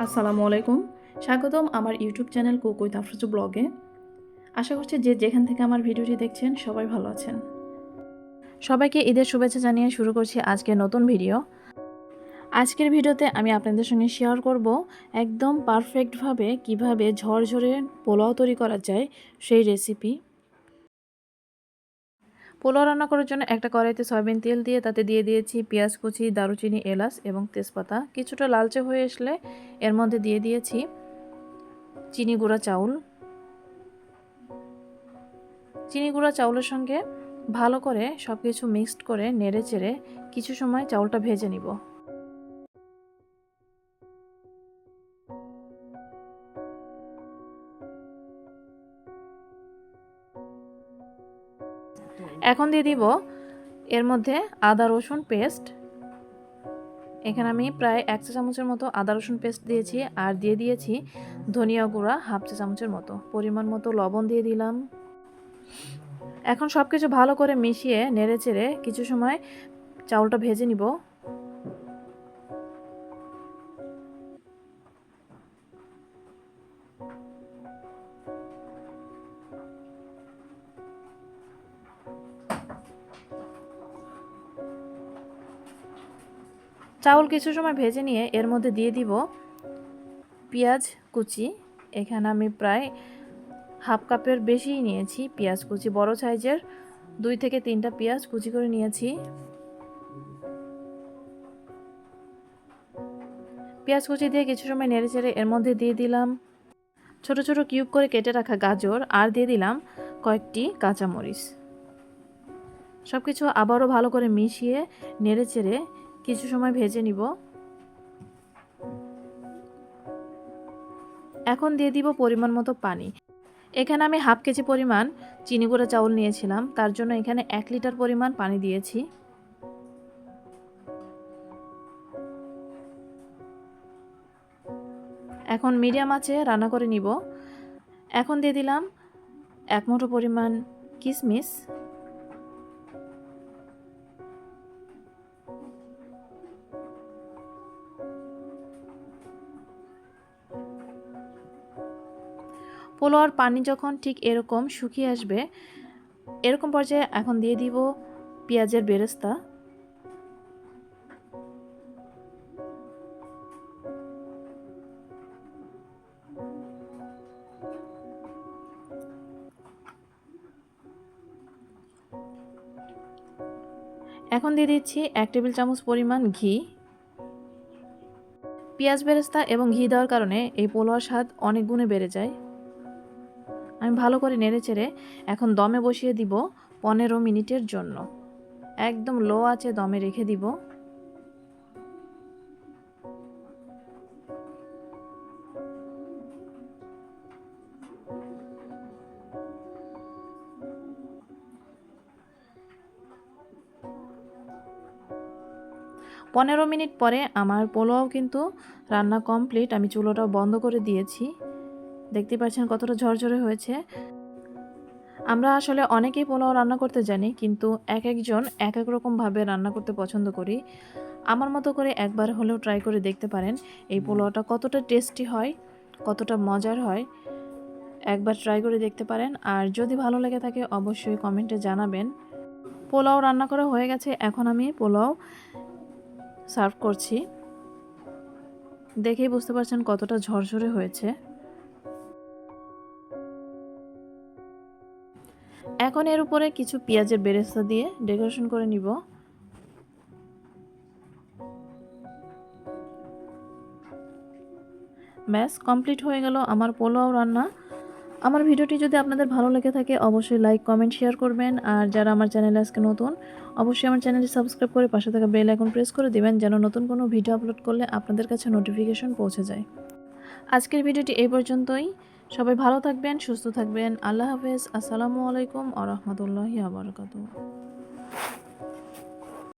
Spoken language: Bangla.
আসসালামু আলাইকুম। স্বাগতম আমার YouTube channel cook with Afroza ব্লগে। আশা করছি যে যেখান থেকে আমার ভিডিওটি দেখছেন সবাই ভালো আছেন। সবাইকে ঈদের শুভেচ্ছা জানিয়ে শুরু করছি আজকের নতুন ভিডিও। আজকের ভিডিওতে আমি আপনাদের সঙ্গে শেয়ার করব একদম পারফেক্টভাবে কিভাবে ঝরঝরে পোলাও তৈরি করা যায় সেই রেসিপি। পোলাও রান্না করার জন্য একটা কড়াইতে সয়াবিন তেল দিয়ে তাতে দিয়ে দিয়েছি পেঁয়াজ কুচি, দারুচিনি, এলাচ এবং তেজপাতা। কিছুটা লালচে হয়ে আসলে এর মধ্যে দিয়ে দিয়েছি চিনি গুঁড়া চাউল। চিনি গুঁড়া চাউলের সঙ্গে ভালো করে সব কিছু মিক্সড করে নেড়ে চেড়ে কিছু সময় চাউলটা ভেজে নিব। এখন দিয়ে দিব এর মধ্যে আদা রসুন পেস্ট। এখানে আমি প্রায় 1 চা চামচের মতো আদা রসুন পেস্ট দিয়েছি, আর দিয়ে দিয়েছি ধনিয়া গুঁড়া 1/2 চা চামচের মতো, পরিমাণ মতো লবণ দিয়ে দিলাম। এখন সব কিছু ভালো করে মিশিয়ে নেড়ে চেড়ে কিছু সময় চাউলটা ভেজে নিব। চাউল কিছু সময় ভেজে নিয়ে এর মধ্যে দিয়ে দিব পেঁয়াজ কুচি। এখানে আমি প্রায় 1/2 কাপের বেশিই নিয়েছি পেঁয়াজ কুচি, বড় সাইজের 2 থেকে 3টা পেঁয়াজ কুচি করে নিয়েছি। পেঁয়াজ কুচি দিয়ে কিছু সময় নেড়ে চেড়ে এর মধ্যে দিয়ে দিলাম ছোট ছোট কিউব করে কেটে রাখা গাজর, আর দিয়ে দিলাম কয়েকটি কাঁচামরিচ। সব কিছু আবারও ভালো করে মিশিয়ে নেড়ে চেড়ে কিছু সময় ভেজে নিব। এখন দিয়ে দিব পরিমাণ মতো পানি। এখানে আমি 1/2 কেজি পরিমাণ চিনি গুঁড়া চাউল নিয়েছিলাম, তার জন্য এখানে 1 লিটার পরিমাণ পানি দিয়েছি। এখন মিডিয়াম আঁচে রান্না করে নিব। এখন দিয়ে দিলাম 1 মুঠো পরিমাণ কিশমিশ, পোলাওর পানি যখন ঠিক এরকম শুকিয়ে আসবে, এরকম পর্যায়ে এখন দিয়ে দিব পেঁয়াজের বেরেস্তা। এখন দিয়ে দিচ্ছি 1 টেবিল চামচ পরিমাণ ঘি। পেঁয়াজ বেরেস্তা এবং ঘি দেওয়ার কারণে এই পোলাওর স্বাদ অনেক গুণে বেড়ে যায়। আমি ভালো করে নেড়ে চেড়ে এখন দমে বসিয়ে দিব 15 মিনিটের জন্য। একদম লো আঁচে দমে রেখে দিব। পনেরো মিনিট পরে আমার পোলাও কিন্তু রান্না কমপ্লিট। আমি চুলোটাও বন্ধ করে দিয়েছি। দেখতে পাচ্ছেন কতটা ঝরঝরে হয়েছে। আমরা আসলে অনেকেই পোলাও রান্না করতে জানি, কিন্তু এক একজন এক এক রকমভাবে রান্না করতে পছন্দ করি। আমার মতো করে একবার হলেও ট্রাই করে দেখতে পারেন এই পোলাওটা কতটা টেস্টি হয়, কতটা মজার হয়। একবার ট্রাই করে দেখতে পারেন, আর যদি ভালো লেগে থাকে অবশ্যই কমেন্টে জানাবেন। পোলাও রান্না করা হয়ে গেছে, এখন আমি পোলাও সার্ভ করছি। দেখেই বুঝতে পারছেন কতটা ঝরঝরে হয়েছে। এখন এর উপরে কিছু পেঁয়াজের বেরেস্তা দিয়ে ডেকোরেশন করে নিব। ব্যাস কমপ্লিট হয়ে গেল আমার পোলাও রান্না। আমার ভিডিওটি যদি আপনাদের ভালো লেগে থাকে অবশ্যই লাইক, কমেন্ট, শেয়ার করবেন। আর যারা আমার চ্যানেলে আজকে নতুন, অবশ্যই আমার চ্যানেলটি সাবস্ক্রাইব করে পাশে থাকা বেল আইকন প্রেস করে দিবেন, যেন নতুন কোনো ভিডিও আপলোড করলে আপনাদের কাছে নোটিফিকেশন পৌঁছে যায়। আজকের ভিডিওটি এই পর্যন্তই। সবাই ভালো থাকবেন, সুস্থ থাকবেন। আল্লাহ হাফেজ। আসসালামু আলাইকুম ওয়া রাহমাতুল্লাহি ওয়া বারাকাতুহু।